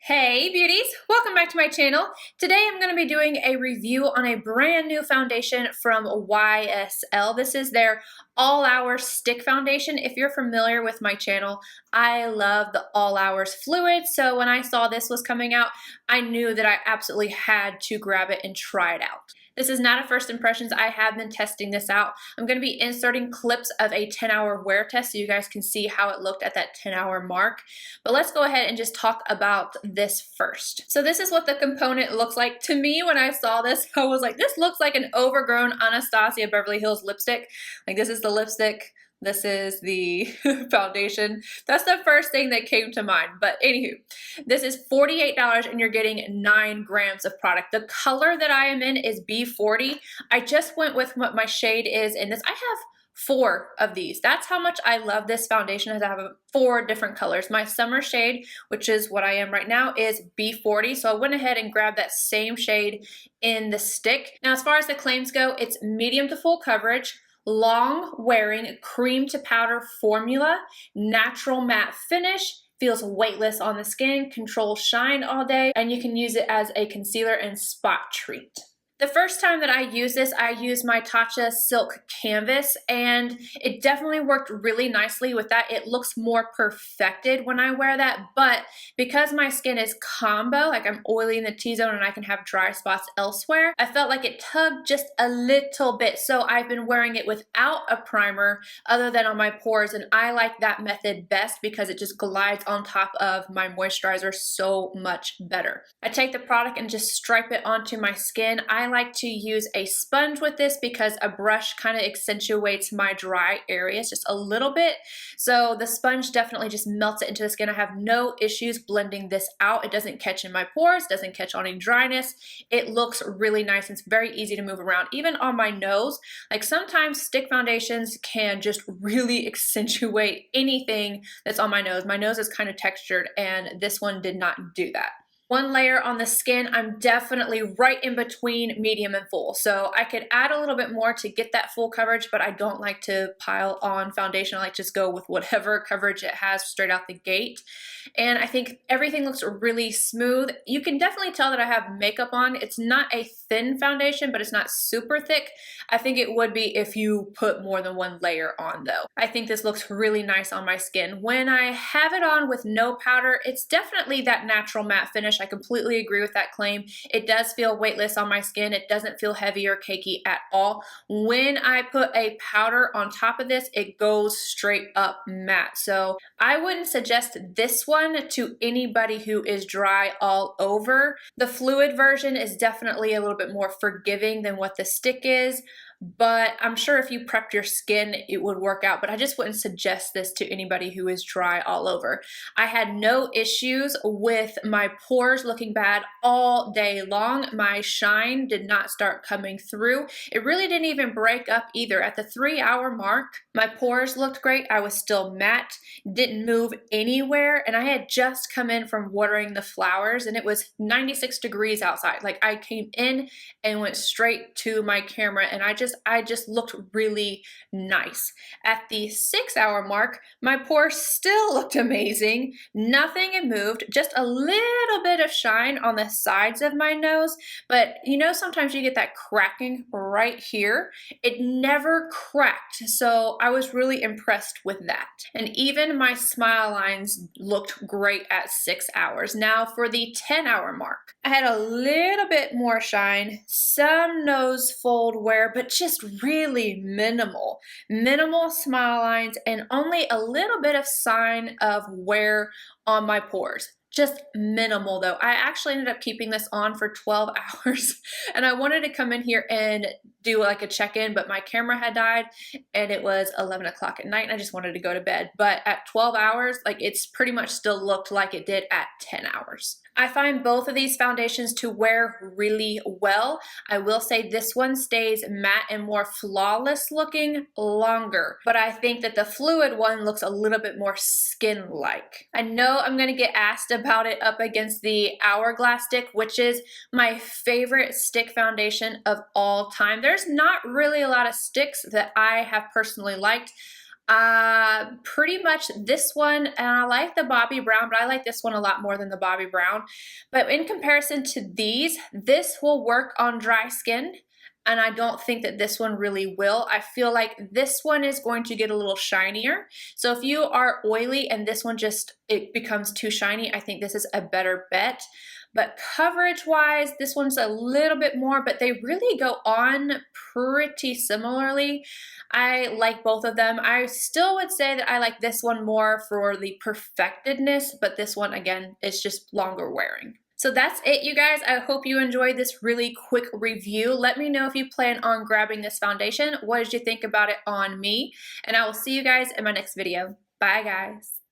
Hey beauties, welcome back to my channel. Today I'm going to be doing a review on a brand new foundation from YSL. This is their All Hours Stick Foundation. If you're familiar with my channel, I love the All Hours fluid, so when I saw this was coming out, I knew that I absolutely had to grab it and try it out. This is not a first impressions. I have been testing this out. I'm going to be inserting clips of a 10-hour wear test so you guys can see how it looked at that 10-hour mark. But let's go ahead and just talk about this first. So this is what the component looks like. To me, when I saw this, I was like, this looks like an overgrown Anastasia Beverly Hills lipstick. Like, this is the lipstick. This is the foundation. That's the first thing that came to mind. But anywho, this is $48 and you're getting 9 grams of product. The color that I am in is B40. I just went with what my shade is in this. I have 4 of these. That's how much I love this foundation, as I have 4 different colors. My summer shade, which is what I am right now, is B40. So I went ahead and grabbed that same shade in the stick. Now, as far as the claims go, it's medium to full coverage, long wearing, cream to powder formula, natural matte finish, feels weightless on the skin, controls shine all day, and you can use it as a concealer and spot treat. The first time that I used this, I used my Tarte Silk Canvas, and it definitely worked really nicely with that. It looks more perfected when I wear that, but because my skin is combo, like I'm oily in the T-zone and I can have dry spots elsewhere, I felt like it tugged just a little bit. So I've been wearing it without a primer other than on my pores, and I like that method best because it just glides on top of my moisturizer so much better. I take the product and just stripe it onto my skin. I like to use a sponge with this because a brush kind of accentuates my dry areas just a little bit. So the sponge definitely just melts it into the skin. I have no issues blending this out. It doesn't catch in my pores, doesn't catch on any dryness. It looks really nice. It's very easy to move around. Even on my nose, like sometimes stick foundations can just really accentuate anything that's on my nose. My nose is kind of textured and this one did not do that. One layer on the skin, I'm definitely right in between medium and full. So I could add a little bit more to get that full coverage, but I don't like to pile on foundation. I like to just go with whatever coverage it has straight out the gate. And I think everything looks really smooth. You can definitely tell that I have makeup on. It's not a thin foundation, but it's not super thick. I think it would be if you put more than one layer on though. I think this looks really nice on my skin. When I have it on with no powder, it's definitely that natural matte finish. I completely agree with that claim. It does feel weightless on my skin. It doesn't feel heavy or cakey at all. When I put a powder on top of this, it goes straight up matte. So I wouldn't suggest this one to anybody who is dry all over. The fluid version is definitely a little bit more forgiving than what the stick is, but I'm sure if you prepped your skin, it would work out, but I just wouldn't suggest this to anybody who is dry all over. I had no issues with my pores looking bad all day long. My shine did not start coming through. It really didn't even break up either. At the 3-hour mark, my pores looked great. I was still matte, didn't move anywhere, and I had just come in from watering the flowers, and it was 96 degrees outside. Like, I came in and went straight to my camera, and I just looked really nice. At the 6-hour mark, my pores still looked amazing. Nothing had moved, just a little bit of shine on the sides of my nose, but you know, sometimes you get that cracking right here. It never cracked, so I was really impressed with that. And even my smile lines looked great at 6 hours. Now for the 10-hour mark, I had a little bit more shine, some nose fold wear, but just really minimal. Minimal smile lines and only a little bit of sign of wear on my pores. Just minimal though. I actually ended up keeping this on for 12 hours and I wanted to come in here and do like a check-in, but my camera had died and it was 11 o'clock at night and I just wanted to go to bed. But at 12 hours, like, it's pretty much still looked like it did at 10 hours. I find both of these foundations to wear really well. I will say this one stays matte and more flawless looking longer, but I think that the fluid one looks a little bit more skin-like. I know I'm gonna get asked about it up against the Hourglass stick, which is my favorite stick foundation of all time. There's not really a lot of sticks that I have personally liked. Pretty much this one, and I like the Bobbi Brown, but I like this one a lot more than the Bobbi Brown. But in comparison to these, this will work on dry skin, and I don't think that this one really will. I feel like this one is going to get a little shinier. So if you are oily and this one just, it becomes too shiny, I think this is a better bet. But coverage-wise, this one's a little bit more, but they really go on pretty similarly. I like both of them. I still would say that I like this one more for the perfectedness, but this one, again, is just longer wearing. So that's it, you guys. I hope you enjoyed this really quick review. Let me know if you plan on grabbing this foundation. What did you think about it on me? And I will see you guys in my next video. Bye, guys.